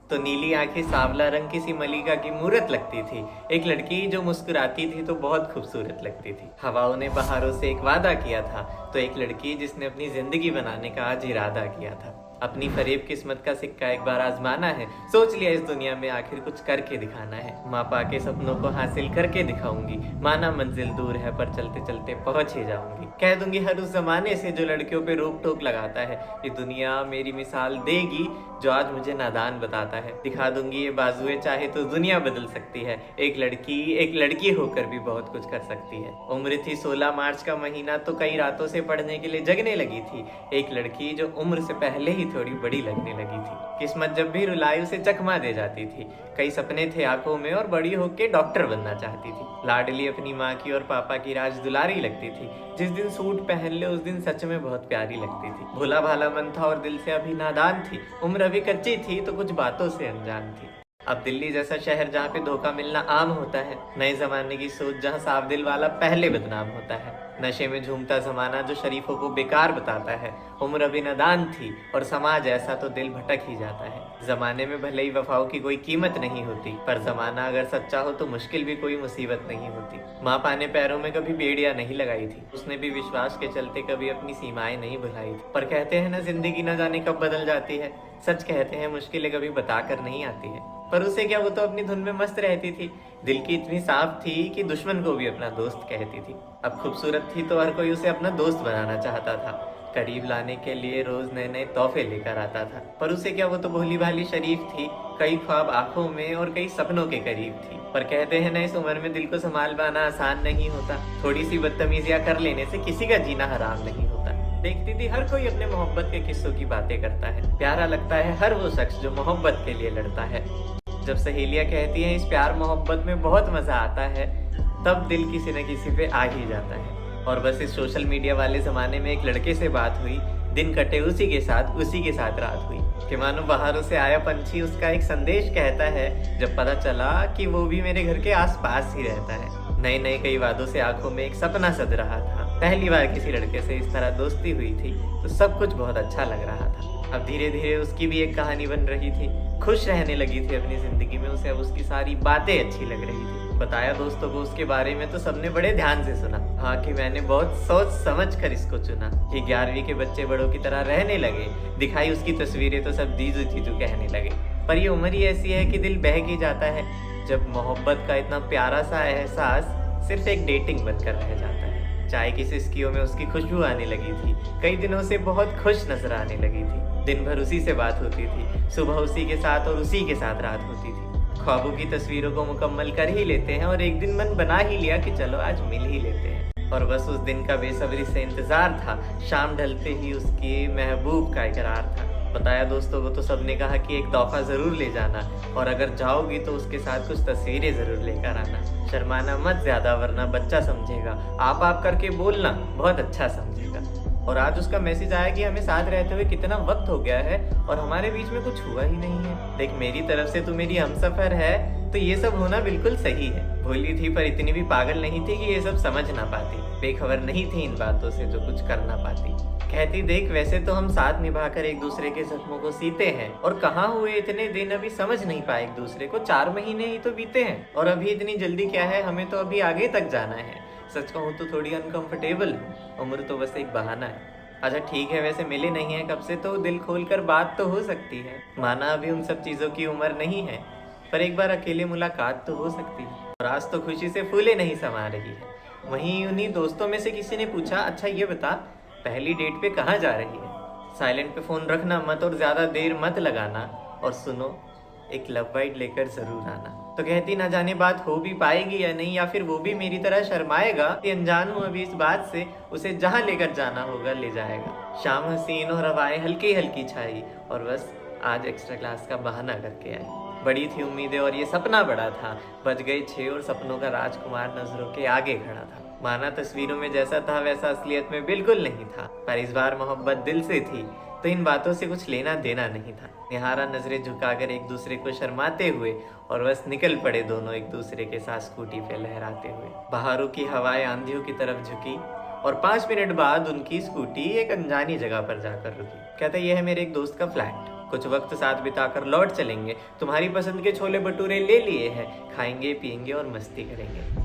तो नीली आंखें सांवला रंग किसी मलिका की मूरत लगती थी। एक लड़की जो मुस्कुराती थी तो बहुत खूबसूरत लगती थी। हवाओं ने बहारों से एक वादा किया था, तो एक लड़की जिसने अपनी जिंदगी बनाने का आज इरादा किया था। अपनी फरेब किस्मत का सिक्का एक बार आजमाना है, सोच लिया इस दुनिया में आखिर कुछ करके दिखाना है। माँ पा के सपनों को हासिल करके दिखाऊंगी, माना मंजिल दूर है पर चलते चलते पहुंच ही जाऊंगी। कह दूंगी हर उस जमाने से जो लड़कियों पे रोक टोक लगाता है, ये दुनिया मेरी मिसाल देगी जो आज मुझे नादान बताता है। दिखा दूंगी ये बाजुए चाहे तो दुनिया बदल सकती है, एक लड़की होकर भी बहुत कुछ कर सकती है। उम्र थी 16 मार्च का महीना, तो कई रातों से पढ़ने के लिए जगने लगी थी। एक लड़की जो उम्र से पहले ही थोड़ी बड़ी लगने लगी थी। किस्मत जब भी रुलाई उसे चकमा दे जाती थी। कई सपने थे आंखों में और बड़ी होके डॉक्टर बनना चाहती थी। लाडली अपनी माँ की और पापा की राज दुलारी लगती थी। जिस दिन सूट पहन ले उस दिन सच में बहुत प्यारी लगती थी। भोला भाला मन था और दिल से अभी नादान थी। उम्र अभी कच्ची थी तो कुछ बातों से अनजान थी। अब दिल्ली जैसा शहर जहाँ पे धोखा मिलना आम होता है, नए जमाने की सोच जहाँ साफ दिल वाला पहले बदनाम होता है, नशे में झूमता जमाना जो शरीफों को बेकार बताता है। उम्र अभी नादान थी और समाज ऐसा तो दिल भटक ही जाता है। जमाने में भले ही वफाओं की कोई कीमत नहीं होती, पर जमाना अगर सच्चा हो तो मुश्किल भी कोई मुसीबत नहीं होती। माँ पाने पैरों में कभी बेड़ियां नहीं लगाई थी, उसने भी विश्वास के चलते कभी अपनी सीमाएं नहीं भुलाई थी। पर कहते हैं ना, जिंदगी न जाने कब बदल जाती है। सच कहते हैं मुश्किलें कभी बताकर नहीं आती है। पर उसे क्या, वो तो अपनी धुन में मस्त रहती थी। दिल की इतनी साफ थी कि दुश्मन को भी अपना दोस्त कहती थी। अब खूबसूरत थी तो हर कोई उसे अपना दोस्त बनाना चाहता था। करीब लाने के लिए रोज नए नए तोहफे लेकर आता था। पर उसे क्या, वो तो भोली भाली शरीफ थी। कई ख्वाब आंखों में और कई सपनों के करीब थी। पर कहते हैं ना, इस उम्र में दिल को संभाल पाना आसान नहीं होता। थोड़ी सी बदतमीजियां कर लेने से किसी का जीना हराम नहीं होता। देखती थी हर कोई अपने मोहब्बत के किस्सों की बातें करता है। प्यारा लगता है हर वो शख्स जो मोहब्बत के लिए लड़ता है। जब सहेलियां कहती हैं इस प्यार मोहब्बत में बहुत मजा आता है, तब दिल किसी न किसी पे आ ही जाता है। और बस इस सोशल मीडिया वाले जमाने में एक लड़के से बात हुई, दिन कटे उसी के साथ रात हुई। कि मानो बाहरों से आया पंछी उसका एक संदेश कहता है, जब पता चला कि वो भी मेरे घर के आसपास ही रहता है। नए नए कई वादों से आंखों में एक सपना सज रहा था। पहली बार किसी लड़के से इस तरह दोस्ती हुई थी तो सब कुछ बहुत अच्छा लग रहा था। अब धीरे धीरे उसकी भी एक कहानी बन रही थी। खुश रहने लगी थी अपनी जिंदगी में। उसे अब उसकी सारी बातें अच्छी लग रही थी। बताया दोस्तों को उसके बारे में तो सबने बड़े ध्यान से सुना। हाँ कि मैंने बहुत सोच समझ कर इसको चुना। कि 11वीं के बच्चे बड़ों की तरह रहने लगे। दिखाई उसकी तस्वीरें तो सब दीजू जीजू कहने लगे। पर ये उम्र ही ऐसी है कि दिल बहक ही जाता है, जब मोहब्बत का इतना प्यारा सा एहसास सिर्फ एक डेटिंग बनकर रह जाता है। चाय की सिस्कियों में उसकी खुशबू आने लगी थी। कई दिनों से बहुत खुश नजर आने लगी थी। दिन भर उसी से बात होती थी, सुबह उसी के साथ और उसी के साथ रात होती थी। ख्वाबों की तस्वीरों को मुकम्मल कर ही लेते हैं और एक दिन मन बना ही लिया कि चलो आज मिल ही लेते हैं। और बस उस दिन का बेसब्री से इंतजार था। शाम ढलते ही उसके महबूब का इकरार था। बताया दोस्तों को तो सबने कहा कि एक तोहफा जरूर ले जाना, और अगर जाओगी तो उसके साथ कुछ तस्वीरें जरूर लेकर आना। शर्माना मत ज्यादा वरना बच्चा समझेगा। आप करके बोलना, बहुत अच्छा समझेगा। और आज उसका मैसेज आया कि हमें साथ रहते हुए कितना वक्त हो गया है और हमारे बीच में कुछ हुआ ही नहीं है। देख, मेरी तरफ से तू मेरी हमसफर है, तो ये सब होना बिल्कुल सही है। भोली थी पर इतनी भी पागल नहीं थी कि ये सब समझ ना पाती। बेखबर नहीं थी इन बातों से जो कुछ कर ना पाती। कहती, देख वैसे तो हम साथ निभाकर एक दूसरे के जख्मों को सीते हैं, और कहाँ हुए इतने दिन अभी समझ नहीं पाए एक दूसरे को। 4 महीने ही तो बीते हैं और अभी इतनी जल्दी क्या है, हमें तो अभी आगे तक जाना है। सच कहूँ तो थोड़ी अनकंफर्टेबल हूँ, उम्र तो बस एक बहाना है। अच्छा ठीक है, वैसे मिले नहीं है कब से, तो दिल खोल कर बात तो हो सकती है। माना अभी उन सब चीज़ों की उम्र नहीं है, पर एक बार अकेले मुलाकात तो हो सकती है। और आज तो खुशी से फूले नहीं समा रही है। वहीं उन्हीं दोस्तों में से किसी ने पूछा, अच्छा ये बता पहली डेट पे कहाँ जा रही है? साइलेंट पे फ़ोन रखना मत और ज़्यादा देर मत लगाना, और सुनो एक लव बाइट लेकर ज़रूर आना। तो कहती, ना जाने बात हो भी पाएगी या नहीं, या फिर वो भी मेरी तरह शर्माएगा। ये अनजान हूँ अभी इस बात से, उसे जहाँ लेकर जाना होगा ले जाएगा। शाम हसीन और हवाएं हल्की हल्की छाई, और बस आज एक्स्ट्रा क्लास का बहाना करके आई। बड़ी थी उम्मीदें और ये सपना बड़ा था। बज गए 6 और सपनों का राजकुमार नजरों के आगे खड़ा था। माना तस्वीरों में जैसा था वैसा असलियत में बिल्कुल नहीं था, पर इस बार मोहब्बत दिल से थी तो इन बातों से कुछ लेना देना नहीं था। निहारा नजरें झुकाकर एक दूसरे को शर्माते हुए, और बस निकल पड़े दोनों एक दूसरे के साथ स्कूटी पे लहराते हुए। बहारों की हवाएं आंधियों की तरफ झुकी और 5 मिनट बाद उनकी स्कूटी एक अनजानी जगह पर जाकर रुकी। कहता, यह है मेरे एक दोस्त का फ्लैट। कुछ वक्त साथ बिताकर लौट चलेंगे। तुम्हारी पसंद के छोले भटूरे ले लिए हैं, खाएंगे पिएंगे और मस्ती करेंगे।